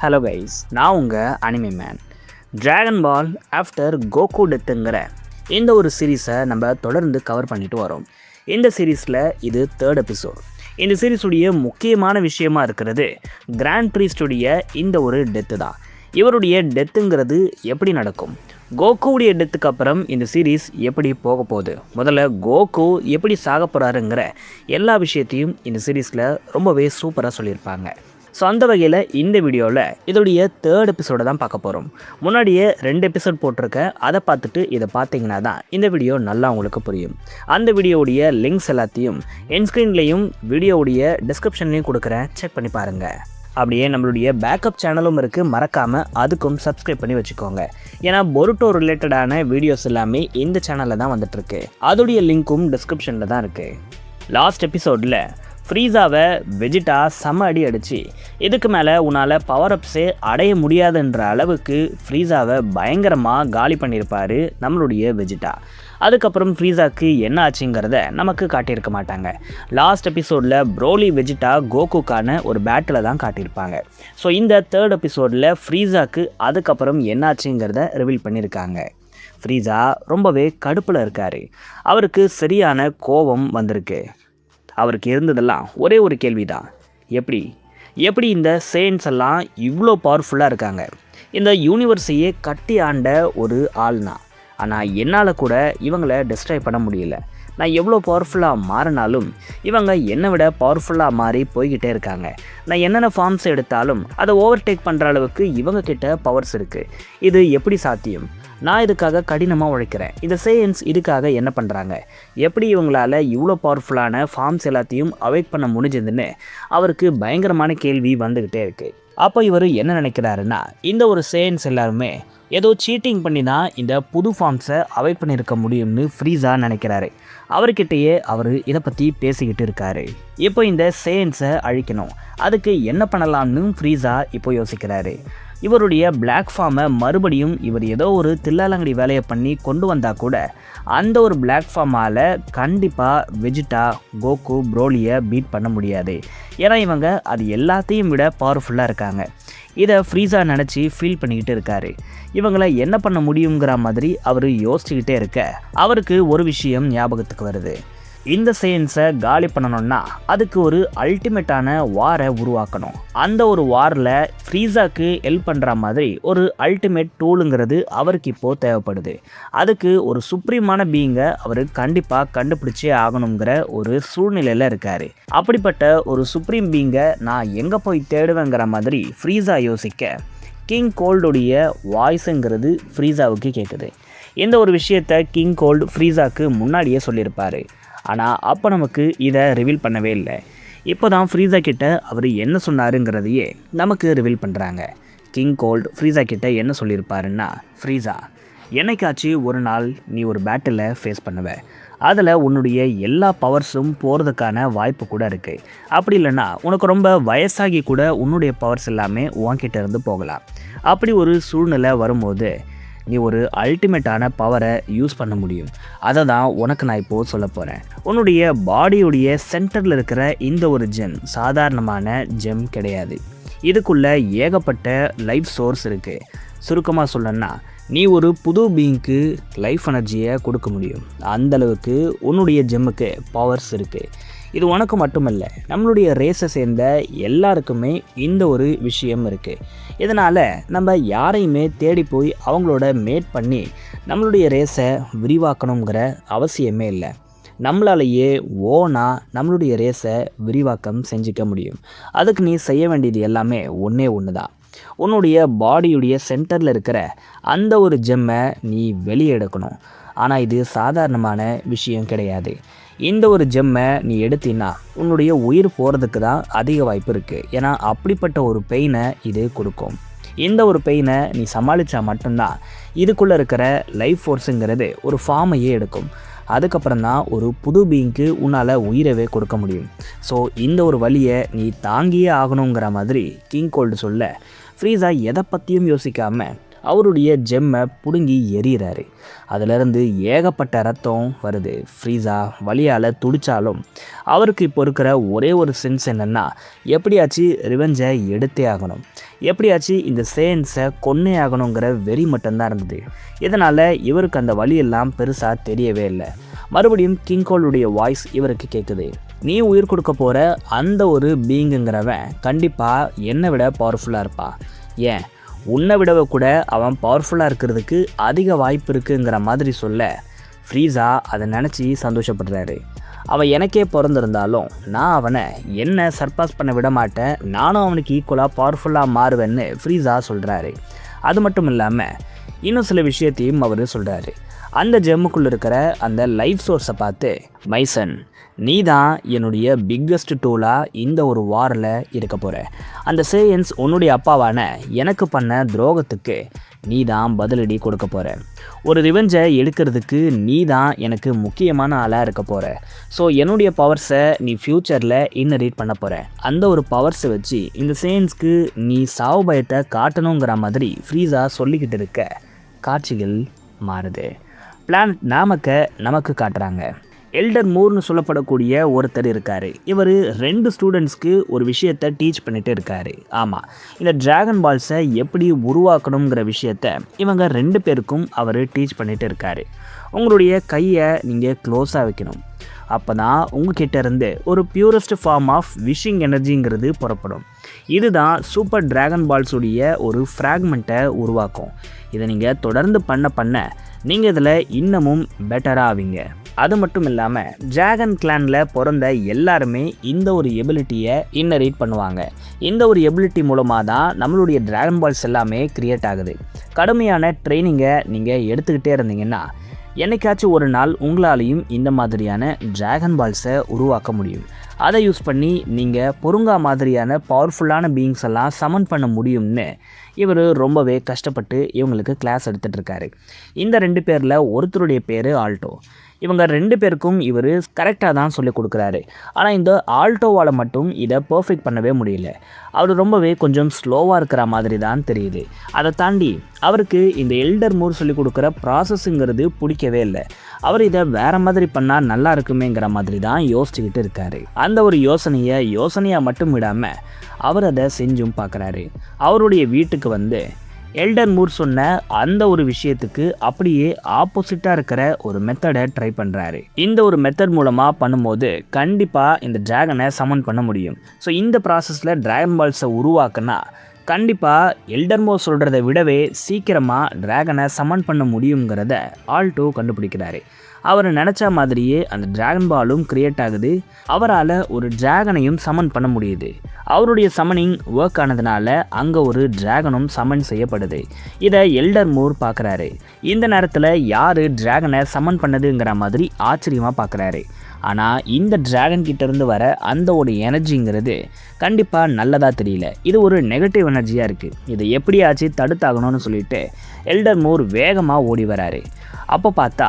Hello guys, நான் உங்கள் anime man. Dragon பால் after Coco டெத்துங்கிற இந்த ஒரு சீரீஸை நம்ம தொடர்ந்து கவர் பண்ணிட்டு வரோம். இந்த சீரீஸில் இது 3rd எபிசோட். இந்த சீரீஸுடைய முக்கியமான விஷயமா இருக்கிறது கிராண்ட் ப்ரீஸ்டுடைய இந்த ஒரு டெத்து தான். இவருடைய டெத்துங்கிறது எப்படி நடக்கும், கோகுவுடைய டெத்துக்கு அப்புறம் இந்த சீரீஸ் எப்படி போக போகுது, முதல்ல கோகு எப்படி சாக போகிறாருங்கிற எல்லா விஷயத்தையும் இந்த சீரீஸில் ரொம்பவே சூப்பராக சொல்லியிருப்பாங்க. ஸோ அந்த வகையில் இந்த வீடியோவில் இதோடைய 3rd எபிசோடை தான் பார்க்க போகிறோம். முன்னாடியே 2 எபிசோட் போட்டிருக்கேன், அதை பார்த்துட்டு இதை பார்த்தீங்கன்னா தான் இந்த வீடியோ நல்லா உங்களுக்கு புரியும். அந்த வீடியோவுடைய லிங்க்ஸ் எல்லாத்தையும் என் ஸ்க்ரீன்லேயும் வீடியோவுடைய டிஸ்கிரிப்ஷன்லேயும் கொடுக்குறேன், செக் பண்ணி பாருங்கள். அப்படியே நம்மளுடைய பேக்கப் சேனலும் இருக்குது, மறக்காமல் அதுக்கும் சப்ஸ்கிரைப் பண்ணி வச்சுக்கோங்க. ஏன்னா பொருட்டோ ரிலேட்டடான வீடியோஸ் எல்லாமே இந்த சேனலில் தான் வந்துட்டுருக்கு, அதோடைய லிங்க்கும் டிஸ்கிரிப்ஷனில் தான் இருக்குது. லாஸ்ட் எபிசோடில் ஃப்ரீஸாவை வெஜிட்டா செம அடி அடித்து இதுக்கு மேலே உன்னால் பவர் அப்ஸே அடைய முடியாதுன்ற அளவுக்கு ஃப்ரீஸாவை பயங்கரமாக காலி பண்ணியிருப்பார் நம்மளுடைய வெஜிட்டா. அதுக்கப்புறம் ஃப்ரீஸாவுக்கு என்ன ஆச்சுங்கிறத நமக்கு காட்டியிருக்க மாட்டாங்க. லாஸ்ட் எபிசோடில் ப்ரோலி வெஜிட்டா கோகுக்கான ஒரு பேட்டில் தான் காட்டியிருப்பாங்க. ஸோ இந்த 3rd எபிசோடில் ஃப்ரீஸாவுக்கு அதுக்கப்புறம் என்னாச்சுங்கிறத ரிவீல் பண்ணியிருக்காங்க. ஃப்ரீஸா ரொம்பவே கடுப்பில் இருக்கார், அவருக்கு சரியான கோபம் வந்திருக்கு. அவருக்கு இருந்ததெல்லாம் ஒரே ஒரு கேள்வி தான், எப்படி இந்த சேயின்ஸ் எல்லாம் இவ்வளோ பவர்ஃபுல்லாக இருக்காங்க, இந்த யூனிவர்ஸையே கட்டி ஆண்ட ஒரு ஆள்னா, ஆனால் என்னால் கூட இவங்களை டிஸ்ட்ராய் பண்ண முடியல. நான் எவ்வளோ பவர்ஃபுல்லாக மாறினாலும் இவங்க என்னை விட பவர்ஃபுல்லாக மாறி போய்கிட்டே இருக்காங்க. நான் என்னென்ன ஃபார்ம்ஸ் எடுத்தாலும் அதை ஓவர்டேக் பண்ணுற அளவுக்கு இவங்க கிட்ட பவர்ஸ் இருக்குது. இது எப்படி சாத்தியம்? நான் இதுக்காக கடினமாக உழைக்கிறேன், இந்த சேயன்ஸ் இதுக்காக என்ன பண்ணுறாங்க, எப்படி இவங்களால் இவ்வளோ பவர்ஃபுல்லான ஃபார்ம்ஸ் எல்லாத்தையும் அவாய்ட் பண்ண முடிஞ்சதுன்னு அவருக்கு பயங்கரமான கேள்வி வந்துக்கிட்டே இருக்குது. அப்போ இவர் என்ன நினைக்கிறாருன்னா, இந்த ஒரு சேயன்ஸ் எல்லாருமே ஏதோ சீட்டிங் பண்ணி தான் இந்த புது ஃபார்ம்ஸை அவாய்ட் பண்ணியிருக்க முடியும்னு ஃப்ரீஸா நினைக்கிறாரு. அவர்கிட்டயே அவர் இதை பற்றி பேசிக்கிட்டு இருக்காரு. இப்போ இந்த சேயன்ஸை அழிக்கணும், அதுக்கு என்ன பண்ணலாம்னு ஃப்ரீஸா இப்போ யோசிக்கிறாரு. இவருடைய பிளாக் ஃபார்மை மறுபடியும் இவர் ஏதோ ஒரு தில்லாலங்கடி வேலையை பண்ணி கொண்டு வந்தால் கூட அந்த ஒரு பிளாக் ஃபார்மால் கண்டிப்பாக வெஜிட்டா, கோகு, ப்ரோலியை பீட் பண்ண முடியாது. ஏன்னா இவங்க அது எல்லாத்தையும் விட பவர்ஃபுல்லாக இருக்காங்க. இதை ஃப்ரீஸா நினச்சி ஃபீல் பண்ணிக்கிட்டு இருக்காரு. இவங்களை என்ன பண்ண முடியுங்கிற மாதிரி அவர் யோசிச்சுக்கிட்டே இருக்க அவருக்கு ஒரு விஷயம் ஞாபகத்துக்கு வருது. இந்த சேயன்ஸை காலி பண்ணணும்னா அதுக்கு ஒரு அல்டிமேட்டான வாரை உருவாக்கணும். அந்த ஒரு வாரில் ஃப்ரீஸாக்கு ஹெல்ப் பண்ணுற மாதிரி ஒரு அல்டிமேட் டூலுங்கிறது அவருக்கு இப்போது தேவைப்படுது. அதுக்கு ஒரு சுப்ரீமான பீயிங்கை அவர் கண்டிப்பாக கண்டுபிடிச்சே ஆகணுங்கிற ஒரு சூழ்நிலையில் இருக்கார். அப்படிப்பட்ட ஒரு சுப்ரீம் பீயிங்கை நான் எங்கே போய் தேடுவேங்கிற மாதிரி ஃப்ரீஸா யோசிக்க கிங் கோல்டுடைய வாய்ஸுங்கிறது ஃப்ரீஸாவுக்கு கேட்குது. இந்த ஒரு விஷயத்தை கிங் கோல்டு ஃப்ரீஸாவுக்கு முன்னாடியே சொல்லியிருப்பார், ஆனால் அப்போ நமக்கு இதை ரிவீல் பண்ணவே இல்லை. இப்போ தான் ஃப்ரீஸா கிட்ட அவர் என்ன சொன்னாருங்கிறதையே நமக்கு ரிவீல் பண்ணுறாங்க. கிங் கோல்டு ஃப்ரீஸா கிட்ட என்ன சொல்லியிருப்பாருன்னா, ஃப்ரீஸா, என்னைக்காச்சு ஒரு நாள் நீ ஒரு பேட்டிலை ஃபேஸ் பண்ணுவ, அதில் உன்னுடைய எல்லா பவர்ஸும் போகிறதுக்கான வாய்ப்பு கூட இருக்குது. அப்படி இல்லைன்னா உனக்கு ரொம்ப வயசாகி கூட உன்னுடைய பவர்ஸ் எல்லாமே உன்கிட்ட இருந்து போகலாம். அப்படி ஒரு சூழ்நிலை வரும்போது நீ ஒரு அல்டிமேட்டான பவரை யூஸ் பண்ண முடியும். அதை தான் உனக்கு நான் இப்போது சொல்ல போகிறேன். உன்னுடைய பாடியுடைய சென்டரில் இருக்கிற இந்த ஒரு ஜெம் சாதாரணமான ஜெம் கிடையாது. இதுக்குள்ளே ஏகப்பட்ட லைஃப் சோர்ஸ் இருக்குது. சுருக்கமாக சொல்லணும்னா நீ ஒரு புது பீயிங்க்கு லைஃப் எனர்ஜியை கொடுக்க முடியும். அந்தளவுக்கு உன்னுடைய ஜெம்முக்கு பவர்ஸ் இருக்குது. இது உனக்கு மட்டுமல்ல, நம்மளுடைய ரேஸை சேர்ந்த எல்லாருக்குமே இந்த ஒரு விஷயம் இருக்குது. இதனால் நம்ம யாரையுமே தேடி போய் அவங்களோட மேட் பண்ணி நம்மளுடைய ரேஸை விரிவாக்கணுங்கிற அவசியமே இல்லை. நம்மளாலேயே ஓனாக நம்மளுடைய ரேஸை விரிவாக்கம் செஞ்சுக்க முடியும். அதுக்கு நீ செய்ய வேண்டியது எல்லாமே ஒன்றே ஒன்று தான். உன்னுடைய பாடியுடைய சென்டரில் இருக்கிற அந்த ஒரு ஜெம்மை நீ வெளியே எடுக்கணும். ஆனால் இது சாதாரணமான விஷயம் கிடையாது. இந்த ஒரு ஜெம்மை நீ எடுத்தின்னா உன்னுடைய உயிர் போகிறதுக்கு தான் அதிக வாய்ப்பு இருக்குது. ஏன்னா அப்படிப்பட்ட ஒரு பெயினை இது கொடுக்கும். இந்த ஒரு பெயினை நீ சமாளித்தா மட்டும்தான் இதுக்குள்ளே இருக்கிற லைஃப் ஃபோர்ஸுங்கிறது ஒரு ஃபார்மையே எடுக்கும். அதுக்கப்புறம் தான் ஒரு புது பீயிங்க்கு உன்னால் உயிரவே கொடுக்க முடியும். ஸோ இந்த ஒரு வழியை நீ தாங்கியே ஆகணுங்கிற மாதிரி கிங் கோல்டு சொல்ல ஃப்ரீஸா எதை பற்றியும் யோசிக்காமல் அவருடைய ஜெம்மை பிடுங்கி எறிகிறாரு. அதிலிருந்து ஏகப்பட்ட ரத்தம் வருது. ஃப்ரீஸா வலியால் துடித்தாலும் அவருக்கு இப்போ இருக்கிற ஒரே ஒரு சென்ஸ் என்னென்னா, எப்படியாச்சும் ரிவெஞ்சை எடுத்தே ஆகணும், எப்படியாச்சும் இந்த சேயன்ஸை கொன்னே ஆகணுங்கிற வெறி மட்டும்தான் இருந்தது. இதனால் இவருக்கு அந்த வலியெல்லாம் பெருசாக தெரியவே இல்லை. மறுபடியும் கிங்கோலுடைய வாய்ஸ் இவருக்கு கேட்குது. நீ உயிர் கொடுக்க போகிற அந்த ஒரு பீங்குங்கிறவன் கண்டிப்பாக என்னை விட பவர்ஃபுல்லாக இருப்பான். ஏன் உன்னை விடவை கூட அவன் பவர்ஃபுல்லாக இருக்கிறதுக்கு அதிக வாய்ப்பு இருக்குங்கிற மாதிரி சொல்ல ஃப்ரீஸா அதை நினச்சி சந்தோஷப்படுறாரு. அவன் எனக்கே பிறந்திருந்தாலும் நான் அவனை என்ன சர்பாஸ் பண்ண விட மாட்டேன், நானும் அவனுக்கு ஈக்குவலாக பவர்ஃபுல்லாக மாறுவேன்னு ஃப்ரீஸா சொல்கிறாரு. அது மட்டும் இல்லாமல் இன்னும் சில விஷயத்தையும் அவர் சொல்கிறாரு. அந்த ஜெம்முக்குள்ளே இருக்கிற அந்த லைஃப் சோர்ஸை பார்த்து, மைசன் நீ தான் என்னுடைய பிக்கஸ்ட் டூலாக இந்த ஒரு வாரில் இருக்க போகிற. அந்த சேயன்ஸ் உன்னுடைய அப்பாவான எனக்கு பண்ண துரோகத்துக்கு நீ தான் பதிலடி கொடுக்க போகிற. ஒரு ரிவெஞ்சை எடுக்கிறதுக்கு நீ தான் எனக்கு முக்கியமான ஆளாக இருக்க போகிற. ஸோ என்னுடைய பவர்ஸை நீ ஃப்யூச்சரில் இன்னரீட் பண்ண போகிற. அந்த ஒரு பவர்ஸை வச்சு இந்த சேயன்ஸ்க்கு நீ சாவு பயத்தை காட்டணுங்கிற மாதிரி ஃப்ரீஸா சொல்லிக்கிட்டு இருக்க காட்சிகள் மாறுது. பிளானட் நமக்கு காட்டுறாங்க. எல்டர் மூர்னு சொல்லப்படக்கூடிய ஒருத்தர் இருக்கார். இவர் 2 ஸ்டூடெண்ட்ஸ்க்கு ஒரு விஷயத்தை டீச் பண்ணிகிட்டு இருக்கார். ஆமாம், இந்த டிராகன் பால்ஸை எப்படி உருவாக்கணுங்கிற விஷயத்தை இவங்க 2 பேருக்கும் அவர் டீச் பண்ணிகிட்டு இருக்கார். உங்களுடைய கையை நீங்கள் க்ளோஸாக வைக்கணும். அப்போ தான் உங்ககிட்ட இருந்து ஒரு பியூரஸ்ட் ஃபார்ம் ஆஃப் விஷிங் எனர்ஜிங்கிறது புறப்படும். இதுதான் சூப்பர் டிராகன் பால்ஸுடைய ஒரு ஃப்ராக்மெண்ட்டை உருவாக்கும். இதை நீங்கள் தொடர்ந்து பண்ண நீங்கள் இதில் இன்னமும் பெட்டராக ஆவீங்க. அது மட்டும் இல்லாமல் டிராகன் கிளானில் பிறந்த எல்லாருமே இந்த ஒரு எபிலிட்டியை இன்னரீட் பண்ணுவாங்க. இந்த ஒரு எபிலிட்டி மூலமாக தான் நம்மளுடைய டிராகன் பால்ஸ் எல்லாமே க்ரியேட் ஆகுது. கடுமையான ட்ரைனிங்கை நீங்கள் எடுத்துக்கிட்டே இருந்தீங்கன்னா என்னைக்காச்சும் ஒரு நாள் உங்களாலையும் இந்த மாதிரியான டிராகன் பால்ஸை உருவாக்க முடியும். அதை யூஸ் பண்ணி நீங்கள் பொருங்கா மாதிரியான பவர்ஃபுல்லான பீயிங்ஸ் எல்லாம் சமன் பண்ண முடியும்னு இவர் ரொம்பவே கஷ்டப்பட்டு இவங்களுக்கு கிளாஸ் எடுத்துகிட்டு இருக்காரு. இந்த 2 பேரில் ஒருத்தருடைய பேர் ஆல்டோ. இவங்க 2 பேருக்கும் இவர் கரெக்டாக தான் சொல்லிக் கொடுக்குறாரு. ஆனால் இந்த ஆல்டோவால் மட்டும் இதை பர்ஃபெக்ட் பண்ணவே முடியல. அவர் ரொம்பவே கொஞ்சம் ஸ்லோவாக இருக்கிற மாதிரி தான் தெரியுது. அதை தாண்டி அவருக்கு இந்த எல்டர் மூர் சொல்லிக் கொடுக்குற ப்ராசஸ்ஸுங்கிறது பிடிக்கவே இல்லை. அவர் இதை வேறு மாதிரி பண்ணால் நல்லா இருக்குமேங்கிற மாதிரி தான் யோசிச்சுக்கிட்டு இருக்காரு. அந்த ஒரு யோசனையாக மட்டும் விடாமல் அவர் அதை செஞ்சும் பார்க்குறாரு. அவருடைய வீட்டுக்கு வந்து எல்டர் மூர் சொன்ன அந்த ஒரு விஷயத்துக்கு அப்படியே ஆப்போசிட்டாக இருக்கிற ஒரு மெத்தடை ட்ரை பண்ணுறாரு. இந்த ஒரு மெத்தட் மூலமாக பண்ணும்போது கண்டிப்பாக இந்த டிராகனை சமன் பண்ண முடியும். ஸோ இந்த ப்ராசஸில் டிராகன் பால்ஸை உருவாக்குனா கண்டிப்பாக எல்டர் மூர் சொல்கிறத விடவே சீக்கிரமாக டிராகனை சமன் பண்ண முடியுங்கிறத ஆல்டோ கண்டுபிடிக்கிறாரு. அவர் நினச்ச மாதிரியே அந்த டிராகன் பாலும் கிரியேட் ஆகுது. அவரால் ஒரு டிராகனையும் சமன் பண்ண முடியுது. அவருடைய சமனிங் ஒர்க் ஆனதுனால அங்கே ஒரு டிராகனும் சமன் செய்யப்படுது. இதை எல்டர் மூர் பார்க்குறாரு. இந்த நேரத்தில் யார் டிராகனை சமன் பண்ணதுங்கிற மாதிரி ஆச்சரியமாக பார்க்குறாரு. ஆனால் இந்த டிராகன் கிட்டேருந்து வர அந்த ஒரு எனர்ஜிங்கிறது கண்டிப்பாக நல்லதாக தெரியல. இது ஒரு நெகட்டிவ் எனர்ஜியாக இருக்குது. இதை எப்படியாச்சும் தடுத்தாகணும்னு சொல்லிட்டு எல்டர் மூர் வேகமாக ஓடி வராரு. அப்போ பார்த்தா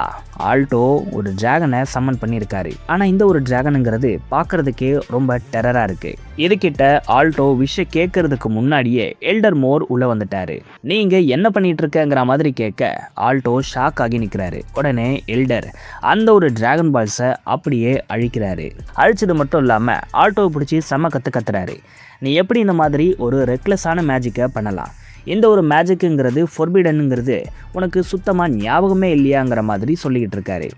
ஆல்டோ ஒரு டிராகனை சம்மன் பண்ணியிருக்காரு. ஆனால் இந்த ஒரு டிராகனுங்கிறது பார்க்குறதுக்கே ரொம்ப டெரராக இருக்குது. இதுக்கிட்ட ஆல்டோ விஷயம் கேட்கறதுக்கு முன்னாடியே எல்டர் மூர் உள்ளே வந்துட்டாரு. நீங்கள் என்ன பண்ணிட்டு இருக்கங்கிற மாதிரி கேட்க ஆல்டோ ஷாக் ஆகி நிற்கிறாரு. உடனே எல்டர் அந்த ஒரு டிராகன் பால்ஸை அப்படியே அழிக்கிறாரு. அழிச்சது மட்டும் இல்லாமல் ஆல்டோவை பிடிச்சி செம கத்துறாரு. நீ எப்படி இந்த மாதிரி ஒரு ரெக்லெஸ்ஸான மேஜிக்கை பண்ணலாம்? இந்த ஒரு மேஜிக்குங்கிறது ஃபொர்பிடனுங்கிறது உனக்கு சுத்தமாக ஞாபகமே இல்லையாங்கிற மாதிரி சொல்லிக்கிட்டு இருக்காரு.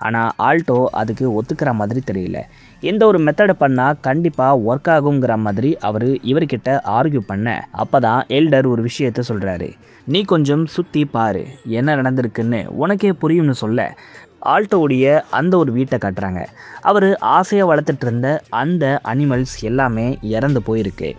ஆனால் ஆல்டோ அதுக்கு ஒத்துக்கிற மாதிரி தெரியல. எந்த ஒரு மெத்தடை பண்ணால் கண்டிப்பாக ஒர்க் ஆகுங்கிற மாதிரி இவர்கிட்ட ஆர்கியூ பண்ண அப்போ தான் எல்டர் ஒரு விஷயத்த சொல்கிறாரு. நீ கொஞ்சம் சுற்றி பாரு, என்ன நடந்திருக்குன்னு உனக்கே புரியும்னு சொல்ல ஆல்டோவுடைய அந்த ஒரு வீட்டை காட்டுறாங்க. அவர் ஆசையாக வளர்த்துட்டு இருந்த அந்த அனிமல்ஸ் எல்லாமே இறந்து போயிருக்கு.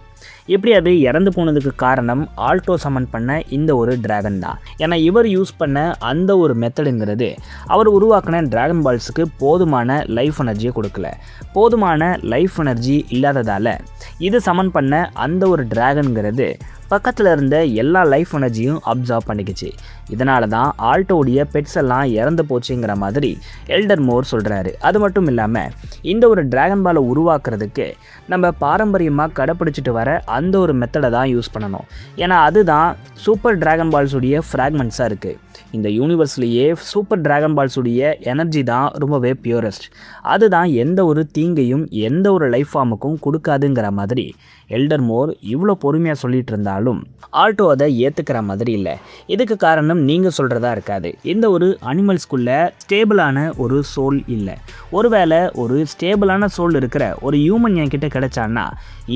எப்படி அது இறந்து போனதுக்கு காரணம் ஆல்டோ சமன் பண்ண இந்த ஒரு டிராகன் தான். ஏன்னா இவர் யூஸ் பண்ண அந்த ஒரு மெத்தடுங்கிறது அவர் உருவாக்கின டிராகன் பால்ஸுக்கு போதுமான லைஃப் எனர்ஜியை கொடுக்கல. போதுமான லைஃப் எனர்ஜி இல்லாததால் இது சமன் பண்ண அந்த ஒரு டிராகனுங்கிறது பக்கத்தில் இருந்த எல்லா லைஃப் எனர்ஜியும் அப்சார்ப் பண்ணிக்கிச்சு. இதனால தான் ஆல்டோடைய பெட்ஸ் எல்லாம் இறந்து போச்சுங்கிற மாதிரி எல்டர் மோர் சொல்கிறாரு. அது மட்டும் இல்லாமல் இந்த ஒரு டிராகன் பாலை உருவாக்குறதுக்கு நம்ம பாரம்பரியமாக கடைப்பிடிச்சிட்டு வர அந்த ஒரு மெத்தடை தான் யூஸ் பண்ணணும். ஏன்னா அதுதான் சூப்பர் டிராகன் பால்ஸுடைய ஃப்ராக்மெண்ட்ஸாக இருக்குது. இந்த யூனிவர்ஸ்லேயே சூப்பர் டிராகன் பால்ஸுடைய எனர்ஜி தான் ரொம்பவே பியூரஸ்ட். அதுதான் எந்த ஒரு தீங்கையும் எந்த ஒரு லைஃப் ஃபார்முக்கும் கொடுக்காதுங்கிற மாதிரி எல்டர் மோர் இவ்வளோ பொறுமையாக சொல்லிட்டு இருந்தாலும் ஆல்டோ அதை ஏற்றுக்கிற மாதிரி இல்லை. இதுக்கு காரணம் நீங்கள் சொல்கிறதா இருக்காது. இந்த ஒரு அனிமல்ஸ்குள்ளே ஸ்டேபிளான ஒரு சோல் இல்லை. ஒருவேளை ஒரு ஸ்டேபிளான சோல் இருக்கிற ஒரு ஹியூமன் என்கிட்ட கிடைச்சான்னா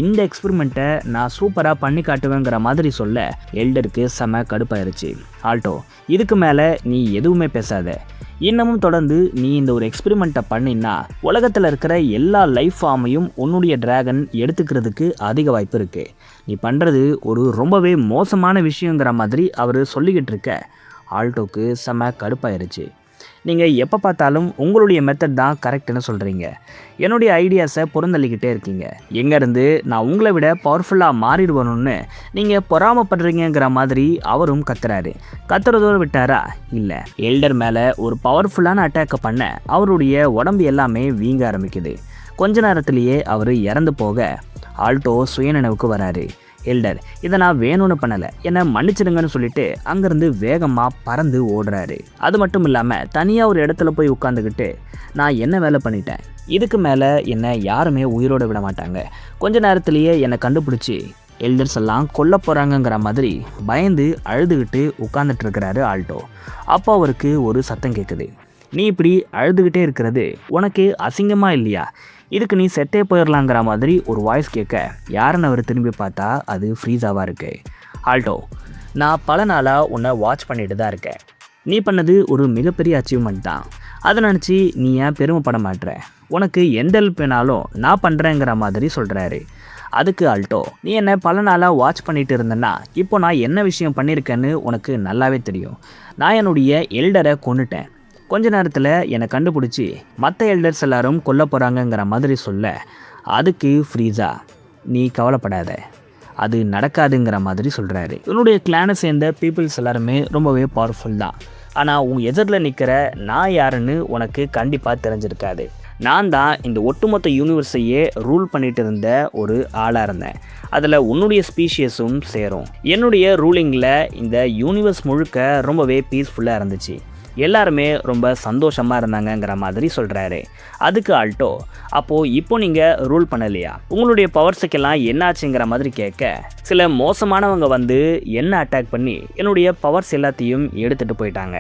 இந்த எக்ஸ்பெரிமெண்ட்டை நான் சூப்பராக பண்ணி காட்டுவேங்கிற மாதிரி சொல்ல எல்டருக்கு செம கடுப்பாயிருச்சு. ஆல்டோ, இதுக்கு மேலே நீ எதுவுமே பேசாத. இன்னமும் தொடர்ந்து நீ இந்த ஒரு எக்ஸ்பெரிமெண்ட்டை பண்ணினா உலகத்தில் இருக்கிற எல்லா லைஃப் ஃபார்மையும் உன்னுடைய டிராகன் எடுத்துக்கிறதுக்கு அதிக வாய்ப்பு இருக்குது. நீ பண்ணுறது ஒரு ரொம்பவே மோசமான விஷயங்கிற மாதிரி அவர் சொல்லிக்கிட்டு இருக்க ஆல்டோக்கு செம கடுப்பாயிருச்சு. நீங்கள் எப்போ பார்த்தாலும் உங்களுடைய மெத்தட் தான் கரெக்டுன்னு சொல்கிறீங்க. என்னுடைய ஐடியாஸை புறந்தள்ளிக்கிட்டே இருக்கீங்க. எங்கேருந்து நான் உங்களை விட பவர்ஃபுல்லாக மாறிடுவணும்னு நீங்கள் பொறாமப்படுறீங்கிற மாதிரி அவரும் கத்துறாரு. கத்துறதோடு விட்டாரா? இல்லை, எல்டர் மேலே ஒரு பவர்ஃபுல்லான அட்டாக்கை பண்ண அவருடைய உடம்பு எல்லாமே வீங்க ஆரம்பிக்குது. கொஞ்ச நேரத்திலேயே அவர் இறந்து போக ஆல்டோ சுயநினைவுக்கு வராரு. எல்டர், இதை நான் வேணும்னு பண்ணலை, என்னை மன்னிச்சிடுங்கன்னு சொல்லிட்டு அங்கேருந்து வேகமாக பறந்து ஓடுறாரு. அது மட்டும் இல்லாமல் தனியாக ஒரு இடத்துல போய் உட்காந்துக்கிட்டு நான் என்ன வேலை பண்ணிட்டேன், இதுக்கு மேலே என்னை யாருமே உயிரோடு விட மாட்டாங்க, கொஞ்ச நேரத்திலேயே என்னை கண்டுபிடிச்சி எல்டர்ஸ் எல்லாம் கொல்ல போகிறாங்கங்கிற மாதிரி பயந்து அழுதுகிட்டு உட்காந்துட்டு இருக்கிறாரு ஆல்டோ. அப்போ அவருக்கு ஒரு சத்தம் கேட்குது. நீ இப்படி அழுதுகிட்டே இருக்கிறது உனக்கு அசிங்கமாக இல்லையா? இதுக்கு நீ செத்தே போயிடலாங்கிற மாதிரி ஒரு வாய்ஸ் கேட்க யாருன்னு அவர் திரும்பி பார்த்தா அது ஃப்ரீஸாவாக இருக்கு. ஆல்டோ, நான் பல நாளாக உன்னை வாட்ச் பண்ணிட்டு தான் இருக்கேன். நீ பண்ணது ஒரு மிகப்பெரிய அச்சீவ்மெண்ட் தான். அதை நினச்சி நீ ஏன் பெருமைப்பட மாட்டுற? உனக்கு எந்த ஹெல்ப் வேணாலும் நான் பண்ணுறேங்கிற மாதிரி சொல்கிறாரு. அதுக்கு ஆல்டோ, நீ என்னை பல நாளாக வாட்ச் பண்ணிட்டு இருந்தேன்னா இப்போ நான் என்ன விஷயம் பண்ணியிருக்கேன்னு உனக்கு நல்லாவே தெரியும். நான் என்னுடைய எல்டரை கொன்னுட்டேன். கொஞ்ச நேரத்தில் என்னை கண்டுபிடிச்சி மற்ற எல்டர்ஸ் எல்லாரும் கொல்ல போகிறாங்கங்கிற மாதிரி சொல்ல அதுக்கு ஃப்ரீஸா, நீ கவலைப்படாத, அது நடக்காதுங்கிற மாதிரி சொல்கிறாரு. என்னுடைய கிளானை சேர்ந்த பீப்புள்ஸ் எல்லாருமே ரொம்பவே பவர்ஃபுல் தான். ஆனால் உன் எதிரில் நிற்கிற நான் யாருன்னு உனக்கு கண்டிப்பாக தெரிஞ்சிருக்காது. நான் தான் இந்த ஒட்டுமொத்த யூனிவர்ஸையே ரூல் பண்ணிட்டு இருந்த ஒரு ஆளாக இருந்தேன். அதில் உன்னுடைய ஸ்பீஷியஸும் சேரும். என்னுடைய ரூலிங்கில் இந்த யூனிவர்ஸ் முழுக்க ரொம்பவே பீஸ்ஃபுல்லாக இருந்துச்சு. எல்லாருமே ரொம்ப சந்தோஷமாக இருந்தாங்கங்கிற மாதிரி சொல்கிறாரு. அதுக்கு ஆல்டோ, அப்போது இப்போ நீங்கள் ரூல் பண்ணலையா? உங்களுடைய பவர்ஸுக்கெல்லாம் என்னாச்சுங்கிற மாதிரி கேட்க சில மோசமானவங்க வந்து என்ன அட்டாக் பண்ணி என்னுடைய பவர்ஸ் எல்லாத்தையும் எடுத்துகிட்டு போயிட்டாங்க.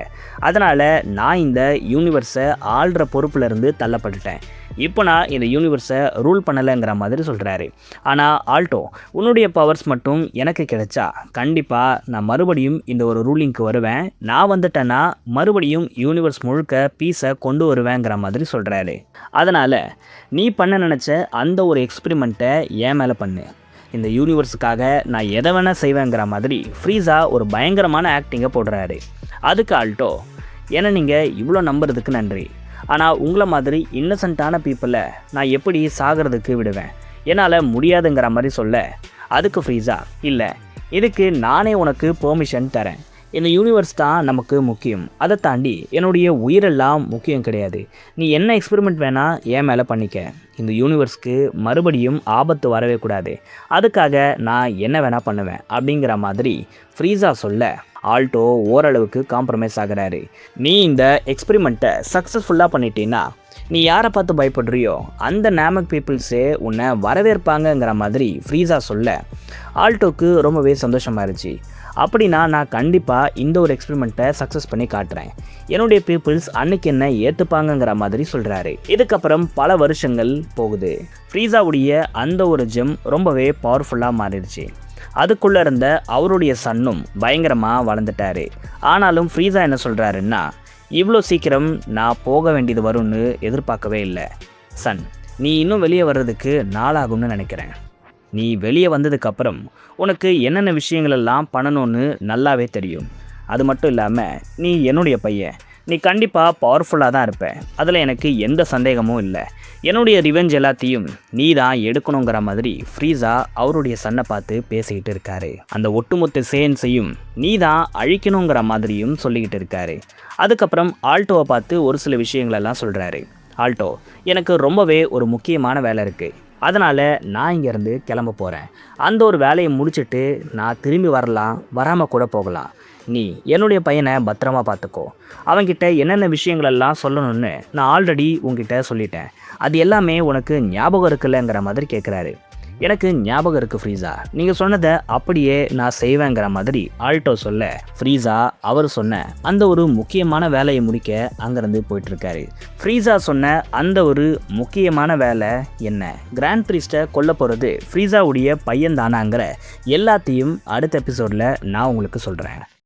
அதனால் நான் இந்த யூனிவர்ஸை ஆள்ற பொறுப்புலேருந்து தள்ளப்பட்டுட்டேன். இப்போ நான் இந்த யூனிவர்ஸை ரூல் பண்ணலைங்கிற மாதிரி சொல்கிறாரு. ஆனால் ஆல்டோ, உன்னுடைய பவர்ஸ் மட்டும் எனக்கு கிடைச்சா கண்டிப்பாக நான் மறுபடியும் இந்த ஒரு ரூலிங்க்கு வருவேன். நான் வந்துட்டேன்னா மறுபடியும் யூனிவர்ஸ் முழுக்க பீஸை கொண்டு வருவேங்கிற மாதிரி சொல்கிறாரு. அதனால் நீ பண்ண நினச்ச அந்த ஒரு எக்ஸ்பெரிமெண்ட்டை என் மேலே பண்ணு. இந்த யூனிவர்ஸுக்காக நான் எதை வேணால் செய்வேங்கிற மாதிரி ஃப்ரீஸா ஒரு பயங்கரமான ஆக்டிங்கை போடுறாரு. அதுக்கு ஆல்டோ, ஏன்னா நீங்கள் இவ்வளோ நம்புறதுக்கு நன்றி. ஆனால் உங்களை மாதிரி இன்னசென்ட்டான பீப்புளை நான் எப்படி சாகிறதுக்கு விடுவேன்? என்னால் முடியாதுங்கிற மாதிரி சொல்ல அதுக்கு ஃப்ரீஸா, இல்லை, இதுக்கு நானே உனக்கு பெர்மிஷன் தரேன். இந்த யூனிவர்ஸ் தான் நமக்கு முக்கியம். அதை தாண்டி என்னுடைய உயிரெல்லாம் முக்கியம் கிடையாது. நீ என்ன எக்ஸ்பெரிமெண்ட் வேணால் என் மேலே பண்ணிக்க. இந்த யூனிவர்ஸ்க்கு மறுபடியும் ஆபத்து வரவே கூடாது. அதுக்காக நான் என்ன வேணால் பண்ணுவேன் அப்படிங்கிற மாதிரி ஃப்ரீஸா சொல்ல ஆல்டோ ஓரளவுக்கு காம்ப்ரமைஸ் ஆகிறாரு. நீ இந்த எக்ஸ்பெரிமெண்ட்டை சக்ஸஸ்ஃபுல்லாக பண்ணிட்டீன்னா நீ யாரை பார்த்து பயப்படுறியோ அந்த நாமக் பீப்புள்ஸே உன்னை வரவேற்பாங்கங்கிற மாதிரி ஃப்ரீஸா சொல்ல ஆல்டோக்கு ரொம்பவே சந்தோஷமாக இருந்துச்சு. அப்படின்னா நான் கண்டிப்பாக இந்த ஒரு எக்ஸ்பெரிமெண்ட்டை சக்ஸஸ் பண்ணி காட்டுறேன். என்னுடைய பீப்புள்ஸ் அன்னைக்கு என்ன ஏற்றுப்பாங்கங்கிற மாதிரி சொல்கிறாரு. இதுக்கப்புறம் பல வருஷங்கள் போகுது. ஃப்ரீஸாவுடைய அந்த ஒரு ஜெம் ரொம்பவே பவர்ஃபுல்லாக மாறிடுச்சு. அதுக்குள்ளே இருந்த அவருடைய சன்னும் பயங்கரமாக வளர்ந்துட்டாரு. ஆனாலும் ஃப்ரீஸா என்ன சொல்கிறாருன்னா, இவ்வளோ சீக்கிரம் நான் போக வேண்டியது வரும்னு எதிர்பார்க்கவே இல்லை. சன், நீ இன்னும் வெளியே வர்றதுக்கு நாளாகும்னு நினைக்கிறேன். நீ வெளியே வந்ததுக்கப்புறம் உனக்கு என்னென்ன விஷயங்களெல்லாம் பண்ணணும்னு நல்லாவே தெரியும். அது மட்டும் இல்லாமல் நீ என்னுடைய பையன். நீ கண்டிப்பாக பவர்ஃபுல்லாக தான் இருப்ப, அதில் எனக்கு எந்த சந்தேகமும் இல்லை. என்னுடைய ரிவெஞ்ச் எல்லாத்தையும் நீ தான் எடுக்கணுங்கிற மாதிரி ஃப்ரீஸா அவருடைய சன்னை பார்த்து பேசிக்கிட்டு இருக்காரு. அந்த ஒட்டுமொத்த சேன்ஸையும் நீ தான் அழிக்கணுங்கிற மாதிரியும் சொல்லிக்கிட்டு இருக்காரு. அதுக்கப்புறம் ஆல்டோவை பார்த்து ஒரு சில விஷயங்களெல்லாம் சொல்கிறாரு. ஆல்டோ, எனக்கு ரொம்பவே ஒரு முக்கியமான வேலை இருக்குது, அதனால் நான் இங்கேருந்து கிளம்ப போகிறேன். அந்த ஒரு வேலையை முடிச்சுட்டு நான் திரும்பி வரலாம், வராமல் கூட போகலாம். நீ என்னுடைய பையனை பத்திரமா பார்த்துக்கோ. அவன்கிட்ட என்னென்ன விஷயங்களெல்லாம் சொல்லணும்னு நான் ஆல்ரெடி உங்ககிட்ட சொல்லிட்டேன். அது எல்லாமே உனக்கு ஞாபகம் இருக்குல்லங்கிற மாதிரி கேட்குறாரு. எனக்கு ஞாபகம் இருக்குது ஃப்ரீஸா, நீங்கள் சொன்னதை அப்படியே நான் செய்வேங்கிற மாதிரி ஆல்டோ சொல்ல, ஃப்ரீஸா அவர் சொன்ன அந்த ஒரு முக்கியமான வேலையை முடிக்க அங்கேருந்து போயிட்டுருக்காரு. ஃப்ரீஸா சொன்ன அந்த ஒரு முக்கியமான வேலை என்ன, கிராண்ட் ப்ரீஸ்ட்டை கொல்ல போகிறது ஃப்ரீஸாவுடைய பையன் தானாங்கிற எல்லாத்தையும் அடுத்த எபிசோடில் நான் உங்களுக்கு சொல்கிறேன்.